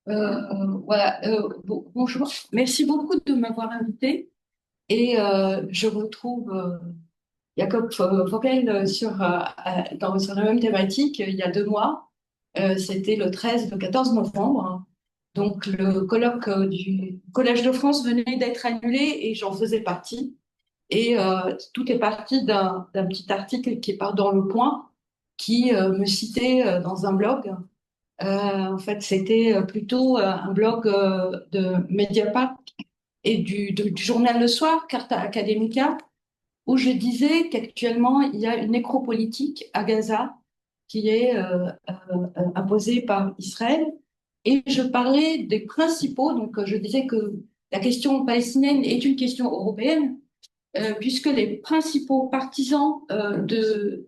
Voilà, bonjour. Merci beaucoup de m'avoir invité. Et je retrouve Jacob Vogel sur la même thématique il y a 2 mois. C'était le 13, le 14 novembre. Donc, le colloque du Collège de France venait d'être annulé et j'en faisais partie. Et tout est parti d'un petit article qui part dans Le Point qui me citait dans un blog. En fait, c'était plutôt un blog de Mediapart et du journal Le Soir, Carta Academica, où je disais qu'actuellement, il y a une nécropolitique à Gaza qui est imposée par Israël. Et je parlais des principaux, donc je disais que la question palestinienne est une question européenne, puisque les principaux partisans de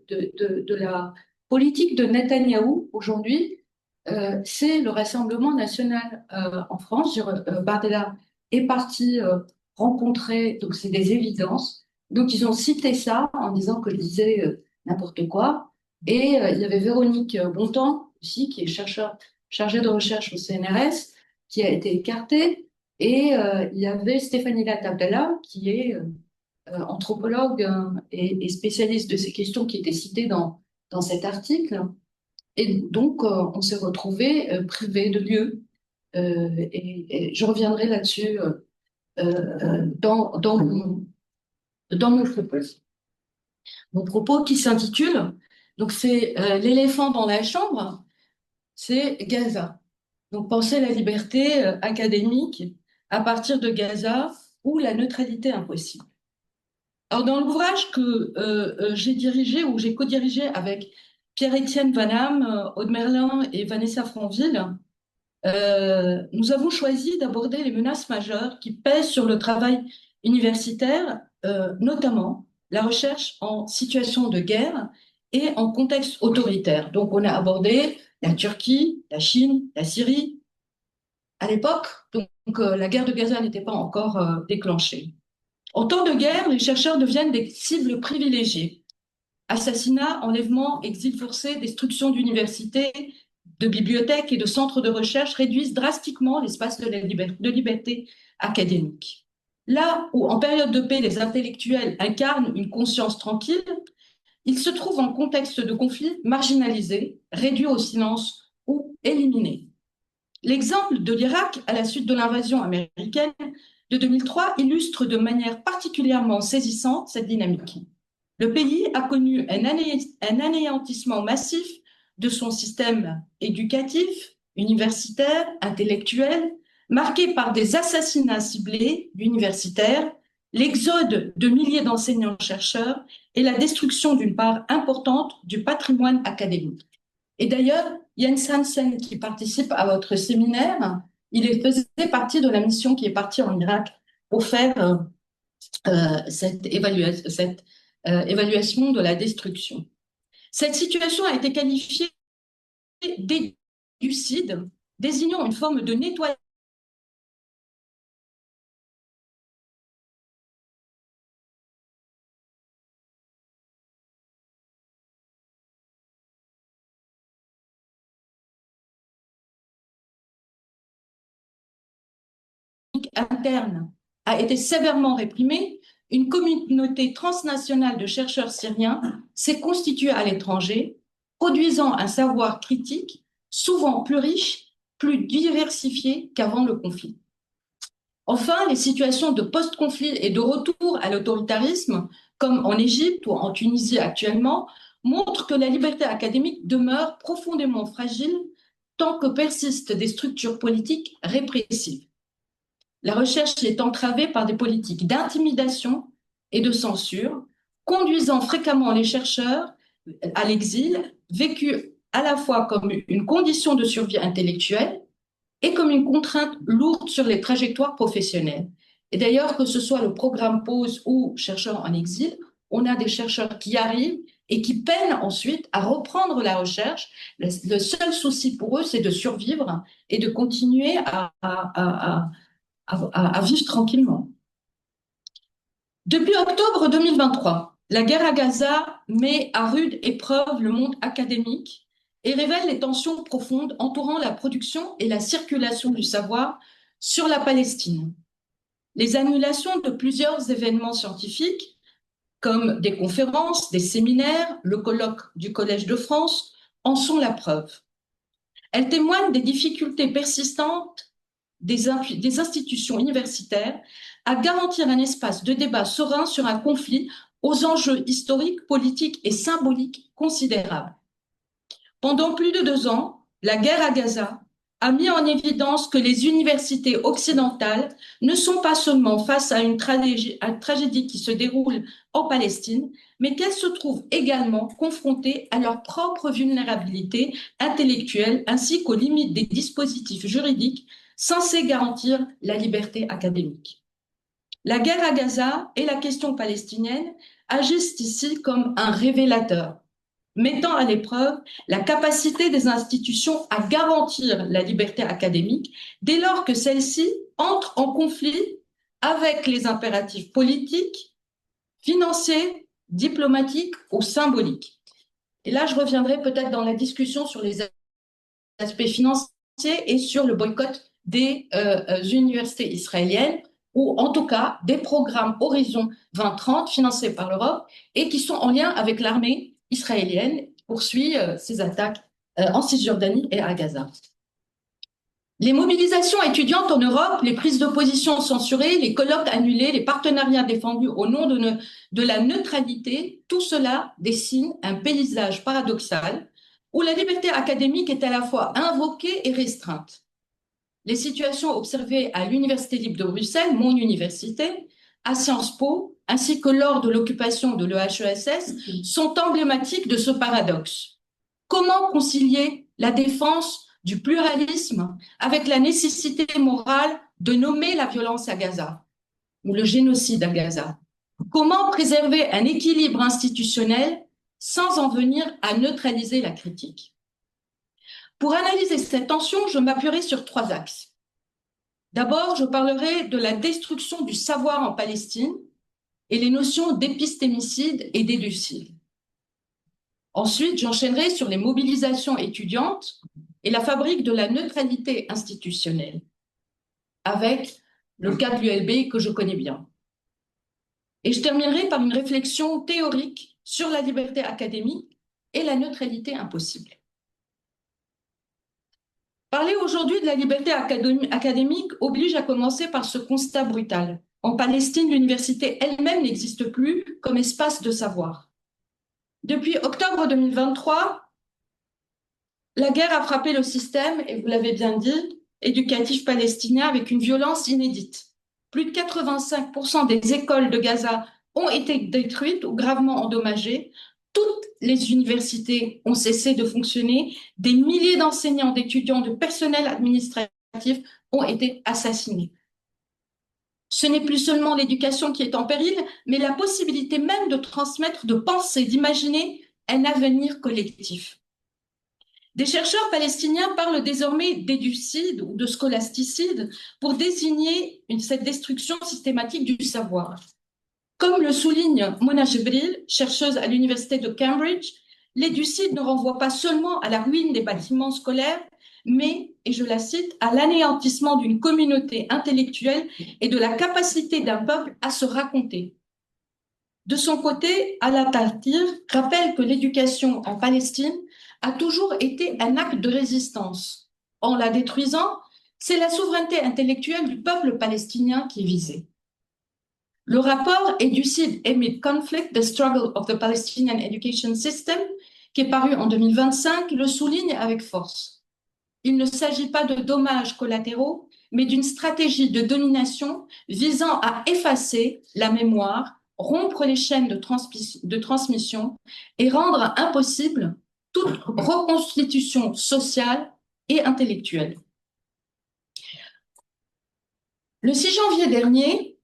la politique de Netanyahou aujourd'hui, c'est le Rassemblement national en France. Bardella est parti rencontrer, donc c'est des évidences. Donc ils ont cité ça en disant que je disais n'importe quoi. Et il y avait Véronique Bontemps aussi, qui est chargée de recherche au CNRS, qui a été écartée. Et il y avait Stéphanie Latabdallah, qui est anthropologue et spécialiste de ces questions qui étaient citées dans cet article. Et donc, on s'est retrouvés privés de lieu. Et je reviendrai là-dessus dans mon propos. Mon propos qui s'intitule, donc c'est l'éléphant dans la chambre, c'est Gaza. Donc, penser la liberté académique à partir de Gaza ou la neutralité impossible. Alors, dans l'ouvrage que j'ai dirigé ou j'ai co-dirigé avec Pierre-Étienne Vanham, Aude Merlin et Vanessa Franville, nous avons choisi d'aborder les menaces majeures qui pèsent sur le travail universitaire, notamment la recherche en situation de guerre et en contexte autoritaire. Donc, on a abordé la Turquie, la Chine, la Syrie à l'époque. Donc, la guerre de Gaza n'était pas encore déclenchée. En temps de guerre, les chercheurs deviennent des cibles privilégiées. Assassinats, enlèvements, exil forcé, destruction d'universités, de bibliothèques et de centres de recherche réduisent drastiquement l'espace de liberté académique. Là où, en période de paix, les intellectuels incarnent une conscience tranquille, ils se trouvent en contexte de conflit marginalisés, réduits au silence ou éliminés. L'exemple de l'Irak à la suite de l'invasion américaine de 2003 illustre de manière particulièrement saisissante cette dynamique. Le pays a connu un anéantissement massif de son système éducatif, universitaire, intellectuel, marqué par des assassinats ciblés d'universitaires, l'exode de milliers d'enseignants-chercheurs et la destruction d'une part importante du patrimoine académique. Et d'ailleurs, Jens Hansen, qui participe à votre séminaire, faisait partie de la mission qui est partie en Irak pour faire cette évaluation de la destruction. Cette situation a été qualifiée d'éducide, désignant une forme de nettoyage interne a été sévèrement réprimée. Une communauté transnationale de chercheurs syriens s'est constituée à l'étranger, produisant un savoir critique souvent plus riche, plus diversifié qu'avant le conflit. Enfin, les situations de post-conflit et de retour à l'autoritarisme, comme en Égypte ou en Tunisie actuellement, montrent que la liberté académique demeure profondément fragile tant que persistent des structures politiques répressives. La recherche est entravée par des politiques d'intimidation et de censure, conduisant fréquemment les chercheurs à l'exil, vécu à la fois comme une condition de survie intellectuelle et comme une contrainte lourde sur les trajectoires professionnelles. Et d'ailleurs, que ce soit le programme PAUSE ou chercheurs en exil, on a des chercheurs qui arrivent et qui peinent ensuite à reprendre la recherche. Le seul souci pour eux, c'est de survivre et de continuer à vivre tranquillement. Depuis octobre 2023, la guerre à Gaza met à rude épreuve le monde académique et révèle les tensions profondes entourant la production et la circulation du savoir sur la Palestine. Les annulations de plusieurs événements scientifiques, comme des conférences, des séminaires, le colloque du Collège de France, en sont la preuve. Elles témoignent des difficultés persistantes des institutions universitaires à garantir un espace de débat serein sur un conflit aux enjeux historiques, politiques et symboliques considérables. Pendant plus de 2 ans, la guerre à Gaza a mis en évidence que les universités occidentales ne sont pas seulement face à une tragédie qui se déroule en Palestine, mais qu'elles se trouvent également confrontées à leur propre vulnérabilité intellectuelle ainsi qu'aux limites des dispositifs juridiques censés garantir la liberté académique. La guerre à Gaza et la question palestinienne agissent ici comme un révélateur, mettant à l'épreuve la capacité des institutions à garantir la liberté académique dès lors que celle-ci entre en conflit avec les impératifs politiques, financiers, diplomatiques ou symboliques. Et là, je reviendrai peut-être dans la discussion sur les aspects financiers et sur le boycott des universités israéliennes, ou en tout cas des programmes Horizon 2030 financés par l'Europe et qui sont en lien avec l'armée israélienne qui poursuit ses attaques en Cisjordanie et à Gaza. Les mobilisations étudiantes en Europe, les prises de position censurées, les colloques annulés, les partenariats défendus au nom de la neutralité, tout cela dessine un paysage paradoxal où la liberté académique est à la fois invoquée et restreinte. Les situations observées à l'Université libre de Bruxelles, mon université, à Sciences Po, ainsi que lors de l'occupation de l'EHESS, sont emblématiques de ce paradoxe. Comment concilier la défense du pluralisme avec la nécessité morale de nommer la violence à Gaza ou le génocide à Gaza? Comment préserver un équilibre institutionnel sans en venir à neutraliser la critique? Pour analyser cette tension, je m'appuierai sur 3 axes. D'abord, je parlerai de la destruction du savoir en Palestine et les notions d'épistémicide et d'éducide. Ensuite, j'enchaînerai sur les mobilisations étudiantes et la fabrique de la neutralité institutionnelle, avec le cas de l'ULB que je connais bien. Et je terminerai par une réflexion théorique sur la liberté académique et la neutralité impossible. Parler aujourd'hui de la liberté académique oblige à commencer par ce constat brutal. En Palestine, l'université elle-même n'existe plus comme espace de savoir. Depuis octobre 2023, la guerre a frappé le système, et vous l'avez bien dit, éducatif palestinien avec une violence inédite. Plus de 85% des écoles de Gaza ont été détruites ou gravement endommagées. Toutes les universités ont cessé de fonctionner. Des milliers d'enseignants, d'étudiants, de personnel administratif ont été assassinés. Ce n'est plus seulement l'éducation qui est en péril, mais la possibilité même de transmettre, de penser, d'imaginer un avenir collectif. Des chercheurs palestiniens parlent désormais d'éducide ou de scolasticide pour désigner cette destruction systématique du savoir. Comme le souligne Mona Gebril, chercheuse à l'université de Cambridge, l'éducide ne renvoie pas seulement à la ruine des bâtiments scolaires, mais, et je la cite, à l'anéantissement d'une communauté intellectuelle et de la capacité d'un peuple à se raconter. De son côté, Ala Tahrir rappelle que l'éducation en Palestine a toujours été un acte de résistance. En la détruisant, c'est la souveraineté intellectuelle du peuple palestinien qui est visée. Le rapport Educide Amid Conflict, The Struggle of the Palestinian Education System, qui est paru en 2025, le souligne avec force. Il ne s'agit pas de dommages collatéraux, mais d'une stratégie de domination visant à effacer la mémoire, rompre les chaînes de transmission et rendre impossible toute reconstitution sociale et intellectuelle. Le 6 janvier dernier,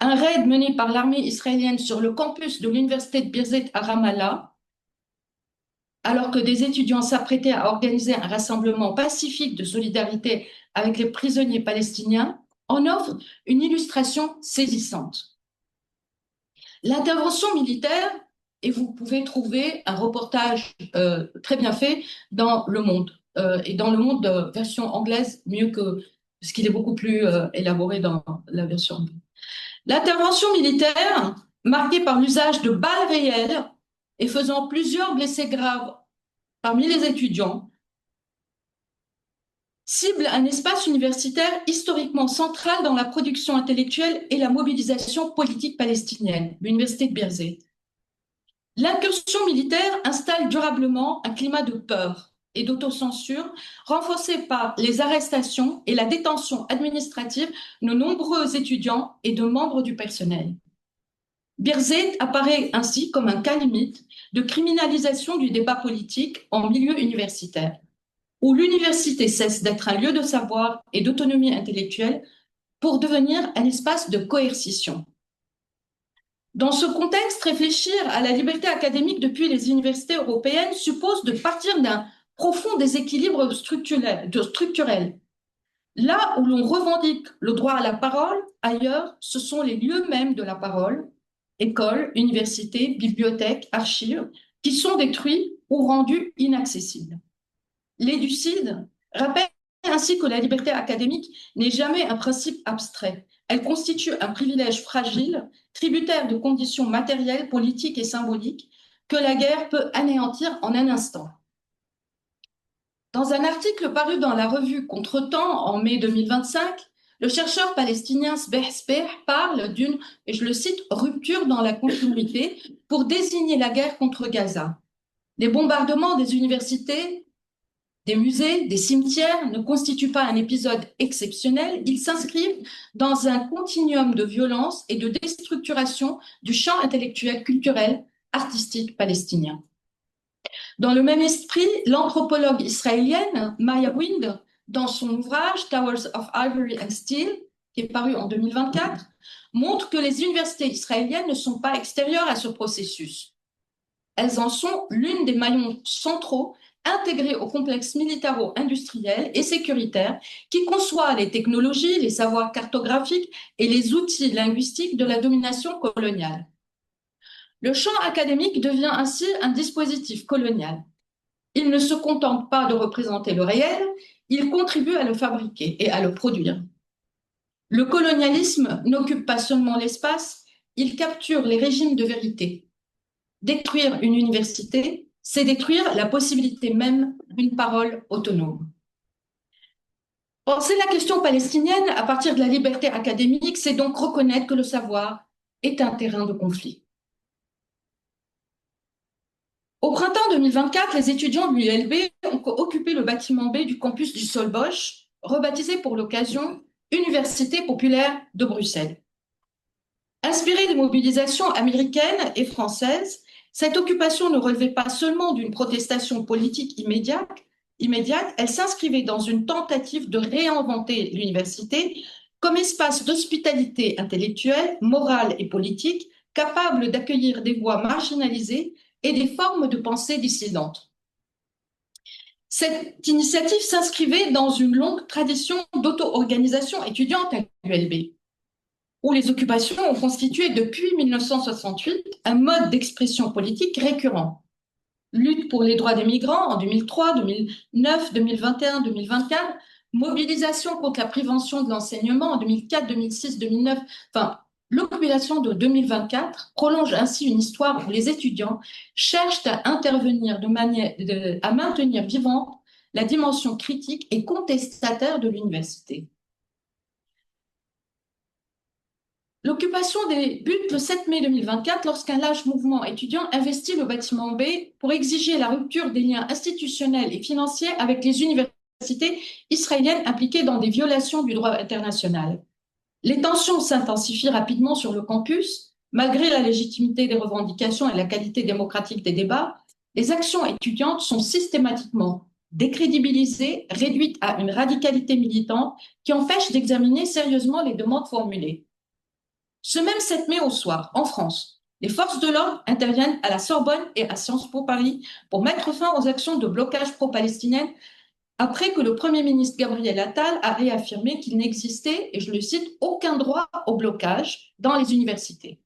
un raid mené par l'armée israélienne sur le campus de l'université de Birzeit à Ramallah, alors que des étudiants s'apprêtaient à organiser un rassemblement pacifique de solidarité avec les prisonniers palestiniens, en offre une illustration saisissante. L'intervention militaire et vous pouvez trouver un reportage très bien fait dans Le Monde. Et dans Le Monde, version anglaise, mieux que, parce qu'il est beaucoup plus élaboré dans la version anglaise. L'intervention militaire, marquée par l'usage de balles réelles et faisant plusieurs blessés graves parmi les étudiants, cible un espace universitaire historiquement central dans la production intellectuelle et la mobilisation politique palestinienne, l'université de Birzeit. L'incursion militaire installe durablement un climat de peur et d'autocensure, renforcé par les arrestations et la détention administrative de nombreux étudiants et de membres du personnel. Birzeit apparaît ainsi comme un cas limite de criminalisation du débat politique en milieu universitaire, où l'université cesse d'être un lieu de savoir et d'autonomie intellectuelle pour devenir un espace de coercition. Dans ce contexte, réfléchir à la liberté académique depuis les universités européennes suppose de partir d'un profond déséquilibre structurel. Là où l'on revendique le droit à la parole, ailleurs, ce sont les lieux mêmes de la parole, écoles, universités, bibliothèques, archives, qui sont détruits ou rendus inaccessibles. L'éducide rappelle ainsi que la liberté académique n'est jamais un principe abstrait. Elle constitue un privilège fragile, tributaire de conditions matérielles, politiques et symboliques que la guerre peut anéantir en un instant. Dans un article paru dans la revue Contretemps en mai 2025, le chercheur palestinien Sbeh Sbeh parle d'une, et je le cite, rupture dans la continuité pour désigner la guerre contre Gaza. Les bombardements des universités, des musées, des cimetières ne constituent pas un épisode exceptionnel, ils s'inscrivent dans un continuum de violence et de déstructuration du champ intellectuel, culturel, artistique palestinien. Dans le même esprit, l'anthropologue israélienne Maya Wind, dans son ouvrage Towers of Ivory and Steel, qui est paru en 2024, montre que les universités israéliennes ne sont pas extérieures à ce processus. Elles en sont l'une des maillons centraux intégrés au complexe militaro-industriel et sécuritaire qui conçoit les technologies, les savoirs cartographiques et les outils linguistiques de la domination coloniale. Le champ académique devient ainsi un dispositif colonial. Il ne se contente pas de représenter le réel, il contribue à le fabriquer et à le produire. Le colonialisme n'occupe pas seulement l'espace, il capture les régimes de vérité. Détruire une université, c'est détruire la possibilité même d'une parole autonome. Penser la question palestinienne à partir de la liberté académique, c'est donc reconnaître que le savoir est un terrain de conflit. Au printemps 2024, les étudiants de l'ULB ont occupé le bâtiment B du campus du Solbosch, rebaptisé pour l'occasion Université populaire de Bruxelles. Inspirée des mobilisations américaines et françaises, cette occupation ne relevait pas seulement d'une protestation politique immédiate, elle s'inscrivait dans une tentative de réinventer l'université comme espace d'hospitalité intellectuelle, morale et politique, capable d'accueillir des voix marginalisées et des formes de pensée dissidentes. Cette initiative s'inscrivait dans une longue tradition d'auto-organisation étudiante à l'ULB, où les occupations ont constitué depuis 1968 un mode d'expression politique récurrent. Lutte pour les droits des migrants en 2003, 2009, 2021, 2024, mobilisation contre la prévention de l'enseignement en 2004, 2006, 2009, enfin, l'occupation de 2024 prolonge ainsi une histoire où les étudiants cherchent à intervenir à maintenir vivante la dimension critique et contestataire de l'université. L'occupation débute le 7 mai 2024 lorsqu'un large mouvement étudiant investit le bâtiment B pour exiger la rupture des liens institutionnels et financiers avec les universités israéliennes impliquées dans des violations du droit international. Les tensions s'intensifient rapidement sur le campus. Malgré la légitimité des revendications et la qualité démocratique des débats, les actions étudiantes sont systématiquement décrédibilisées, réduites à une radicalité militante qui empêche d'examiner sérieusement les demandes formulées. Ce même 7 mai au soir, en France, les forces de l'ordre interviennent à la Sorbonne et à Sciences Po Paris pour mettre fin aux actions de blocage pro-palestiniennes après que le Premier ministre Gabriel Attal a réaffirmé qu'il n'existait, et je le cite, aucun droit au blocage dans les universités.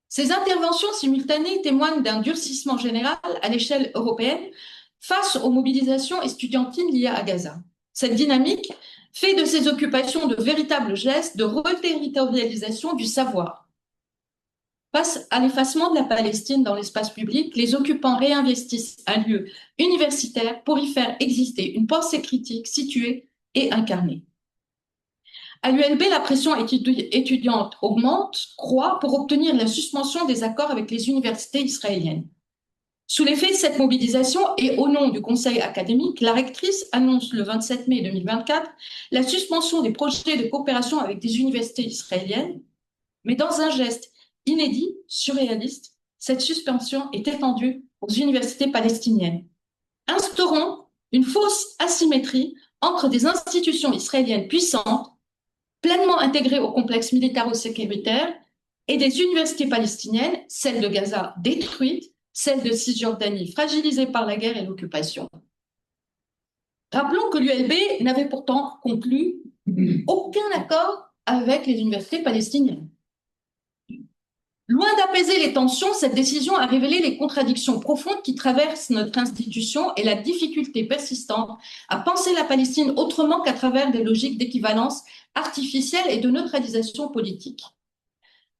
Ces interventions simultanées témoignent d'un durcissement général à l'échelle européenne face aux mobilisations estudiantines liées à Gaza. Cette dynamique fait de ces occupations de véritables gestes de reterritorialisation du savoir. Face à l'effacement de la Palestine dans l'espace public, les occupants réinvestissent un lieu universitaire pour y faire exister une pensée critique située et incarnée. À l'ULB, la pression étudiante augmente, croît pour obtenir la suspension des accords avec les universités israéliennes. Sous l'effet de cette mobilisation et au nom du conseil académique, la rectrice annonce le 27 mai 2024 la suspension des projets de coopération avec des universités israéliennes, mais dans un geste inédit, surréaliste, cette suspension est étendue aux universités palestiniennes, instaurant une fausse asymétrie entre des institutions israéliennes puissantes, pleinement intégrées au complexe militaro-sécuritaire, et des universités palestiniennes, celles de Gaza détruites, celles de Cisjordanie fragilisées par la guerre et l'occupation. Rappelons que l'ULB n'avait pourtant conclu aucun accord avec les universités palestiniennes. Loin d'apaiser les tensions, cette décision a révélé les contradictions profondes qui traversent notre institution et la difficulté persistante à penser la Palestine autrement qu'à travers des logiques d'équivalence artificielle et de neutralisation politique.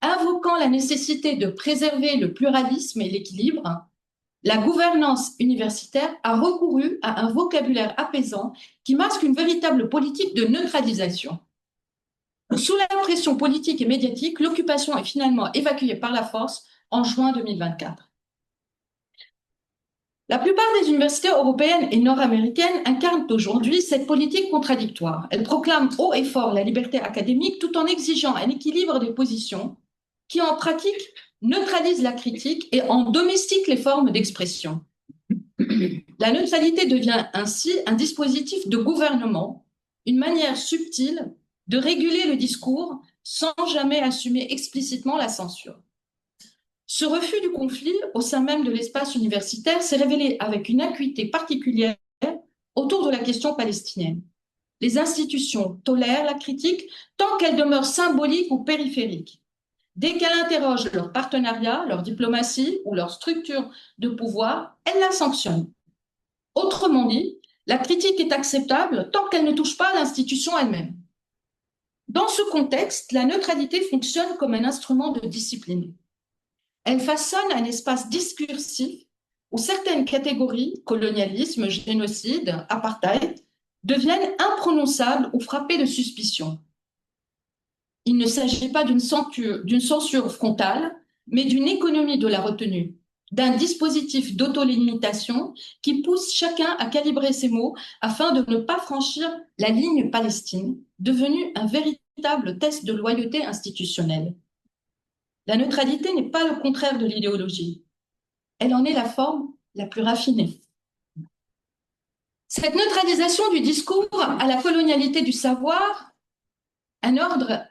Invoquant la nécessité de préserver le pluralisme et l'équilibre, la gouvernance universitaire a recouru à un vocabulaire apaisant qui masque une véritable politique de neutralisation. Sous la pression politique et médiatique, l'occupation est finalement évacuée par la force en juin 2024. La plupart des universités européennes et nord-américaines incarnent aujourd'hui cette politique contradictoire. Elles proclament haut et fort la liberté académique tout en exigeant un équilibre des positions qui, en pratique, neutralise la critique et en domestique les formes d'expression. La neutralité devient ainsi un dispositif de gouvernement, une manière subtile de réguler le discours sans jamais assumer explicitement la censure. Ce refus du conflit au sein même de l'espace universitaire s'est révélé avec une acuité particulière autour de la question palestinienne. Les institutions tolèrent la critique tant qu'elle demeure symbolique ou périphérique. Dès qu'elle interroge leur partenariat, leur diplomatie ou leur structure de pouvoir, elles la sanctionnent. Autrement dit, la critique est acceptable tant qu'elle ne touche pas l'institution elle-même. Dans ce contexte, la neutralité fonctionne comme un instrument de discipline. Elle façonne un espace discursif où certaines catégories, colonialisme, génocide, apartheid, deviennent imprononçables ou frappées de suspicion. Il ne s'agit pas d'une censure frontale, mais d'une économie de la retenue, d'un dispositif d'autolimitation qui pousse chacun à calibrer ses mots afin de ne pas franchir la ligne Palestine, devenue un véritable test de loyauté institutionnelle. La neutralité n'est pas le contraire de l'idéologie. Elle en est la forme la plus raffinée. Cette neutralisation du discours à la colonialité du savoir, un ordre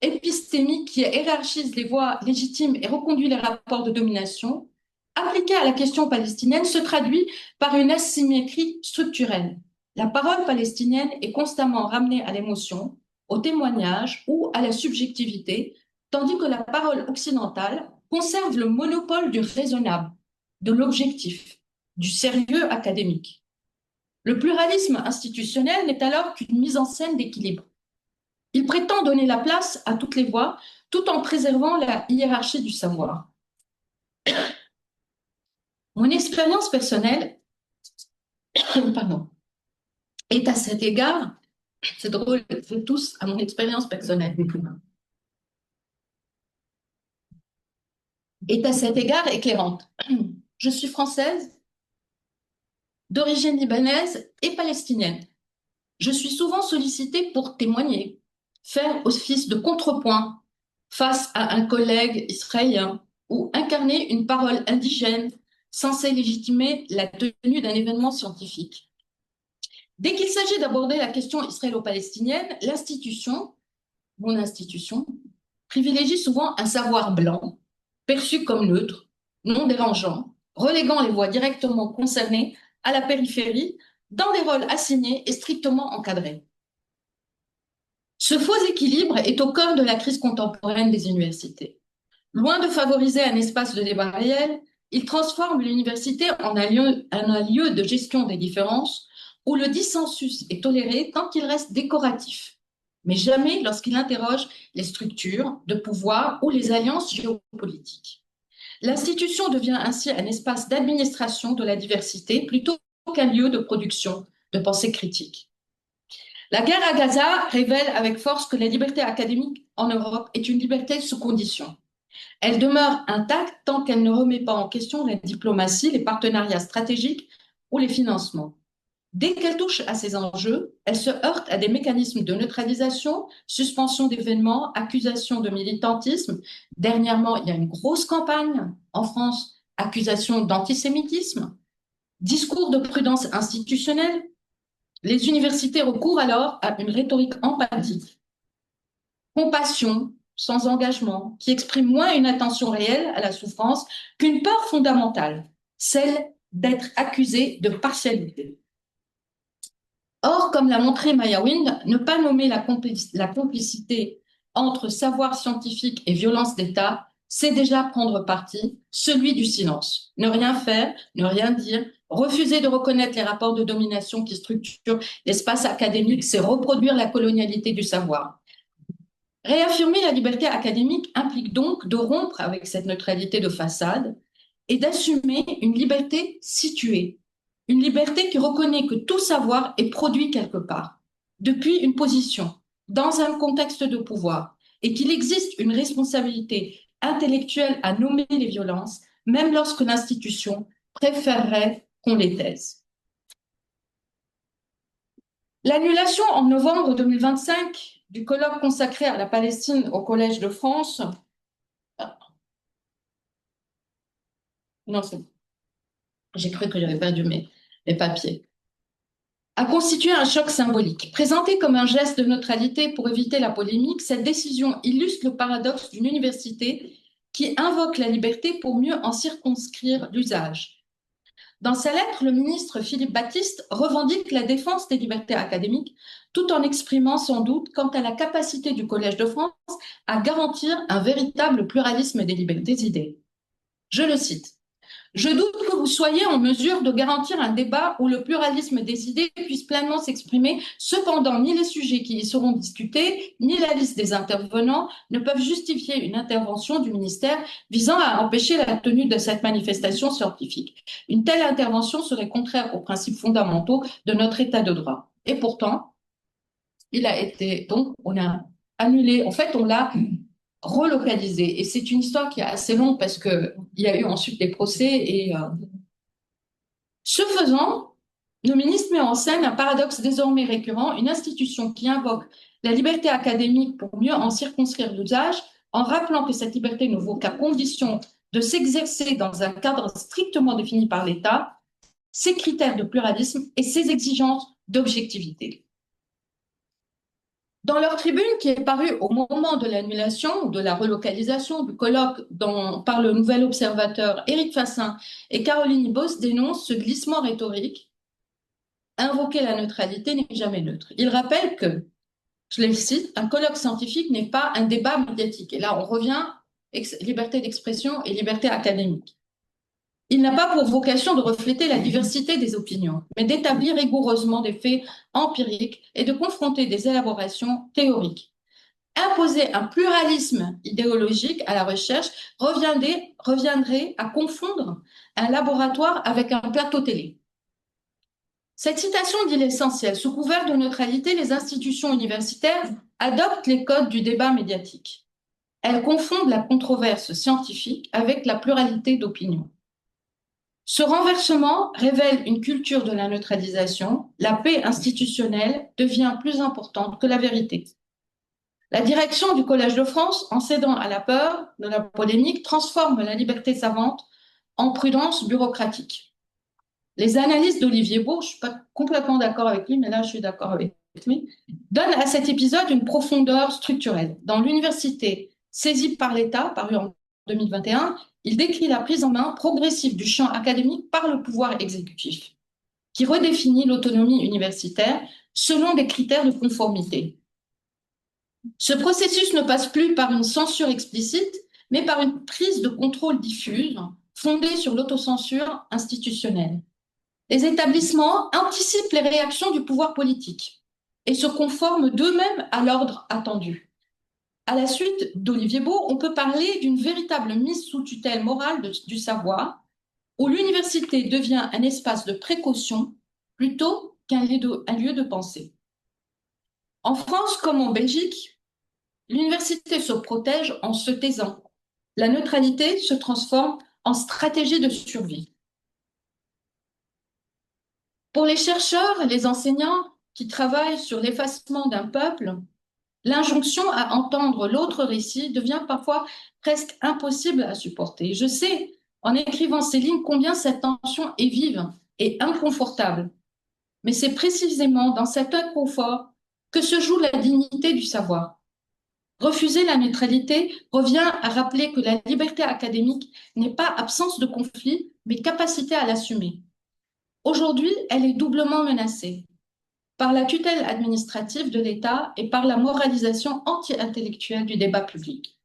épistémique qui hiérarchise les voies légitimes et reconduit les rapports de domination, appliqué à la question palestinienne, se traduit par une asymétrie structurelle. La parole palestinienne est constamment ramenée à l'émotion, au témoignage ou à la subjectivité, tandis que la parole occidentale conserve le monopole du raisonnable, de l'objectif, du sérieux académique. Le pluralisme institutionnel n'est alors qu'une mise en scène d'équilibre. Il prétend donner la place à toutes les voix tout en préservant la hiérarchie du savoir. Mon expérience personnelle est à cet égard, c'est drôle, c'est tous à mon expérience personnelle, est à cet égard éclairante. Je suis française, d'origine libanaise et palestinienne. Je suis souvent sollicitée pour témoigner, faire office de contrepoint face à un collègue israélien ou incarner une parole indigène censée légitimer la tenue d'un événement scientifique. Dès qu'il s'agit d'aborder la question israélo-palestinienne, mon institution, privilégie souvent un savoir blanc, perçu comme neutre, non dérangeant, reléguant les voix directement concernées à la périphérie, dans des rôles assignés et strictement encadrés. Ce faux équilibre est au cœur de la crise contemporaine des universités. Loin de favoriser un espace de débat réel, il transforme l'université en un lieu de gestion des différences où le dissensus est toléré tant qu'il reste décoratif, mais jamais lorsqu'il interroge les structures de pouvoir ou les alliances géopolitiques. L'institution devient ainsi un espace d'administration de la diversité plutôt qu'un lieu de production de pensée critique. La guerre à Gaza révèle avec force que la liberté académique en Europe est une liberté sous condition. Elle demeure intacte tant qu'elle ne remet pas en question la diplomatie, les partenariats stratégiques ou les financements. Dès qu'elle touche à ces enjeux, elle se heurte à des mécanismes de neutralisation, suspension d'événements, accusation de militantisme. Dernièrement, il y a une grosse campagne en France, accusation d'antisémitisme, discours de prudence institutionnelle. Les universités recourent alors à une rhétorique empathique, compassion, sans engagement, qui exprime moins une attention réelle à la souffrance qu'une peur fondamentale, celle d'être accusé de partialité. Or, comme l'a montré Maya Wind, ne pas nommer la complicité entre savoir scientifique et violence d'État, c'est déjà prendre parti, celui du silence. Ne rien faire, ne rien dire, refuser de reconnaître les rapports de domination qui structurent l'espace académique, c'est reproduire la colonialité du savoir. Réaffirmer la liberté académique implique donc de rompre avec cette neutralité de façade et d'assumer une liberté située, une liberté qui reconnaît que tout savoir est produit quelque part, depuis une position, dans un contexte de pouvoir, et qu'il existe une responsabilité intellectuelle à nommer les violences, même lorsque l'institution préférerait qu'on les taise. L'annulation en novembre 2025 du colloque consacré à la Palestine au Collège de France. Non, c'est bon. J'ai cru que j'avais perdu mes papiers. A constitué un choc symbolique. Présentée comme un geste de neutralité pour éviter la polémique, cette décision illustre le paradoxe d'une université qui invoque la liberté pour mieux en circonscrire l'usage. Dans sa lettre, le ministre Philippe Baptiste revendique la défense des libertés académiques, tout en exprimant son doute quant à la capacité du Collège de France à garantir un véritable pluralisme des libertés d'idées. Je le cite. Je doute que vous soyez en mesure de garantir un débat où le pluralisme des idées puisse pleinement s'exprimer. Cependant, ni les sujets qui y seront discutés, ni la liste des intervenants ne peuvent justifier une intervention du ministère visant à empêcher la tenue de cette manifestation scientifique. Une telle intervention serait contraire aux principes fondamentaux de notre État de droit. Et pourtant, il a été, donc, on a annulé, en fait, on l'a relocalisé. Et c'est une histoire qui est assez longue parce qu'il y a eu ensuite des procès. Et ce faisant, le ministre met en scène un paradoxe désormais récurrent, une institution qui invoque la liberté académique pour mieux en circonscrire l'usage, en rappelant que cette liberté ne vaut qu'à condition de s'exercer dans un cadre strictement défini par l'État, ses critères de pluralisme et ses exigences d'objectivité. Dans leur tribune qui est parue au moment de l'annulation ou de la relocalisation du colloque par le Nouvel Observateur, Éric Fassin et Caroline Boss dénoncent ce glissement rhétorique. Invoquer la neutralité n'est jamais neutre. Ils rappellent que, je les cite, un colloque scientifique n'est pas un débat médiatique. Et là, on revient liberté d'expression et liberté académique. Il n'a pas pour vocation de refléter la diversité des opinions, mais d'établir rigoureusement des faits empiriques et de confronter des élaborations théoriques. Imposer un pluralisme idéologique à la recherche reviendrait à confondre un laboratoire avec un plateau télé. Cette citation dit l'essentiel. Sous couvert de neutralité, les institutions universitaires adoptent les codes du débat médiatique. Elles confondent la controverse scientifique avec la pluralité d'opinions. Ce renversement révèle une culture de la neutralisation. La paix institutionnelle devient plus importante que la vérité. La direction du Collège de France, en cédant à la peur de la polémique, transforme la liberté savante en prudence bureaucratique. Les analyses d'Olivier Beau, je ne suis pas complètement d'accord avec lui, mais là je suis d'accord avec lui, donnent à cet épisode une profondeur structurelle. Dans l'université saisie par l'État, paru en 2021, il décrit la prise en main progressive du champ académique par le pouvoir exécutif, qui redéfinit l'autonomie universitaire selon des critères de conformité. Ce processus ne passe plus par une censure explicite, mais par une prise de contrôle diffuse fondée sur l'autocensure institutionnelle. Les établissements anticipent les réactions du pouvoir politique et se conforment d'eux-mêmes à l'ordre attendu. À la suite d'Olivier Beau, on peut parler d'une véritable mise sous tutelle morale du savoir, où l'université devient un espace de précaution plutôt qu'un lieu de pensée. En France comme en Belgique, l'université se protège en se taisant. La neutralité se transforme en stratégie de survie. Pour les chercheurs, les enseignants qui travaillent sur l'effacement d'un peuple, l'injonction à entendre l'autre récit devient parfois presque impossible à supporter. Je sais, en écrivant ces lignes, combien cette tension est vive et inconfortable. Mais c'est précisément dans cet inconfort que se joue la dignité du savoir. Refuser la neutralité revient à rappeler que la liberté académique n'est pas absence de conflit, mais capacité à l'assumer. Aujourd'hui, elle est doublement menacée par la tutelle administrative de l'État et par la moralisation anti-intellectuelle du débat public.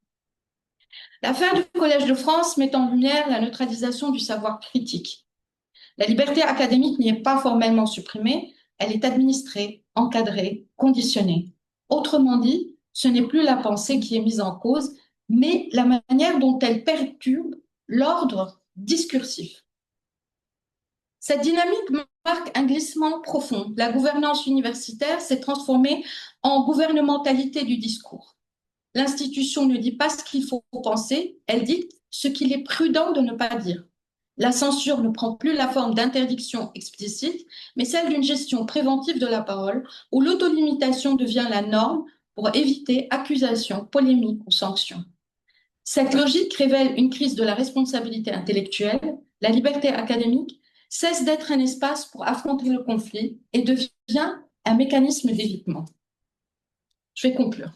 L'affaire du Collège de France met en lumière la neutralisation du savoir critique. La liberté académique n'y est pas formellement supprimée, elle est administrée, encadrée, conditionnée. Autrement dit, ce n'est plus la pensée qui est mise en cause, mais la manière dont elle perturbe l'ordre discursif. Cette dynamique marque un glissement profond. La gouvernance universitaire s'est transformée en gouvernementalité du discours. L'institution ne dit pas ce qu'il faut penser, elle dit ce qu'il est prudent de ne pas dire. La censure ne prend plus la forme d'interdiction explicite, mais celle d'une gestion préventive de la parole, où l'autolimitation devient la norme pour éviter accusations, polémiques ou sanctions. Cette logique révèle une crise de la responsabilité intellectuelle. La liberté académique cesse d'être un espace pour affronter le conflit et devient un mécanisme d'évitement. Je vais conclure.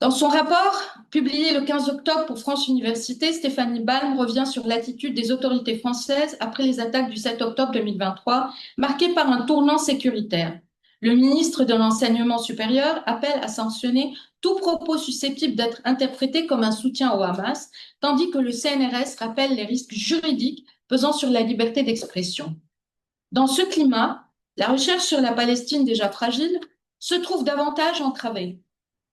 Dans son rapport, publié le 15 octobre pour France Université, Stéphanie Balme revient sur l'attitude des autorités françaises après les attaques du 7 octobre 2023, marquées par un tournant sécuritaire. Le ministre de l'Enseignement supérieur appelle à sanctionner tout propos susceptible d'être interprété comme un soutien au Hamas, tandis que le CNRS rappelle les risques juridiques pesant sur la liberté d'expression. Dans ce climat, la recherche sur la Palestine déjà fragile se trouve davantage entravée.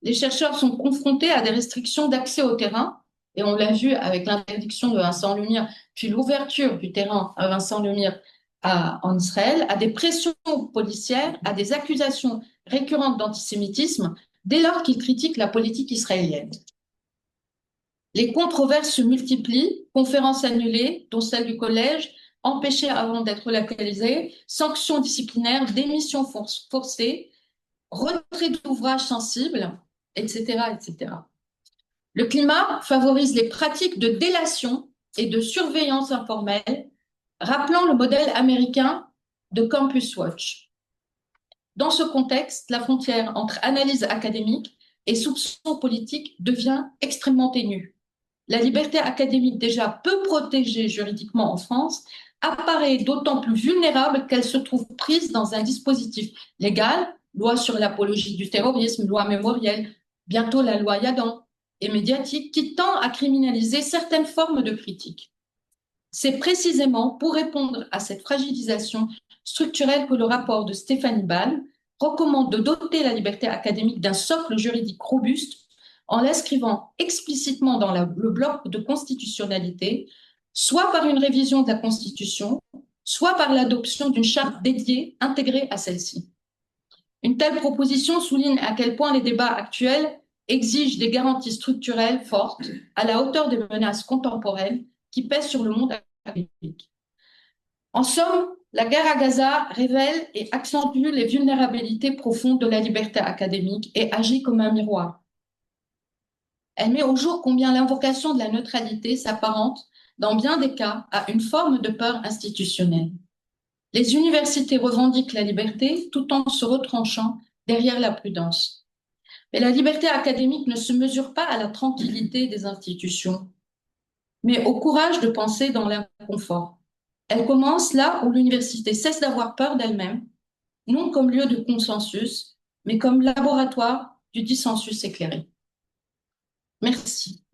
Les chercheurs sont confrontés à des restrictions d'accès au terrain, et on l'a vu avec l'interdiction de Vincent Lemire, puis l'ouverture du terrain à Vincent Lemire en Israël, à des pressions policières, à des accusations récurrentes d'antisémitisme, dès lors qu'ils critiquent la politique israélienne. Les controverses se multiplient, conférences annulées, dont celle du collège, empêchées avant d'être localisées, sanctions disciplinaires, démissions forcées, retrait d'ouvrages sensibles, etc., etc. Le climat favorise les pratiques de délation et de surveillance informelle, rappelant le modèle américain de Campus Watch. Dans ce contexte, la frontière entre analyse académique et soupçon politique devient extrêmement ténue. La liberté académique, déjà peu protégée juridiquement en France, apparaît d'autant plus vulnérable qu'elle se trouve prise dans un dispositif légal, loi sur l'apologie du terrorisme, loi mémorielle, bientôt la loi Yadan, et médiatique, qui tend à criminaliser certaines formes de critique. C'est précisément pour répondre à cette fragilisation structurelle que le rapport de Stéphanie Balme recommande de doter la liberté académique d'un socle juridique robuste en l'inscrivant explicitement dans le bloc de constitutionnalité, soit par une révision de la Constitution, soit par l'adoption d'une charte dédiée intégrée à celle-ci. Une telle proposition souligne à quel point les débats actuels exigent des garanties structurelles fortes à la hauteur des menaces contemporaines qui pèsent sur le monde académique. En somme, la guerre à Gaza révèle et accentue les vulnérabilités profondes de la liberté académique et agit comme un miroir. Elle met au jour combien l'invocation de la neutralité s'apparente, dans bien des cas, à une forme de peur institutionnelle. Les universités revendiquent la liberté tout en se retranchant derrière la prudence. Mais la liberté académique ne se mesure pas à la tranquillité des institutions, mais au courage de penser dans l'inconfort. Elle commence là où l'université cesse d'avoir peur d'elle-même, non comme lieu de consensus, mais comme laboratoire du dissensus éclairé. Merci.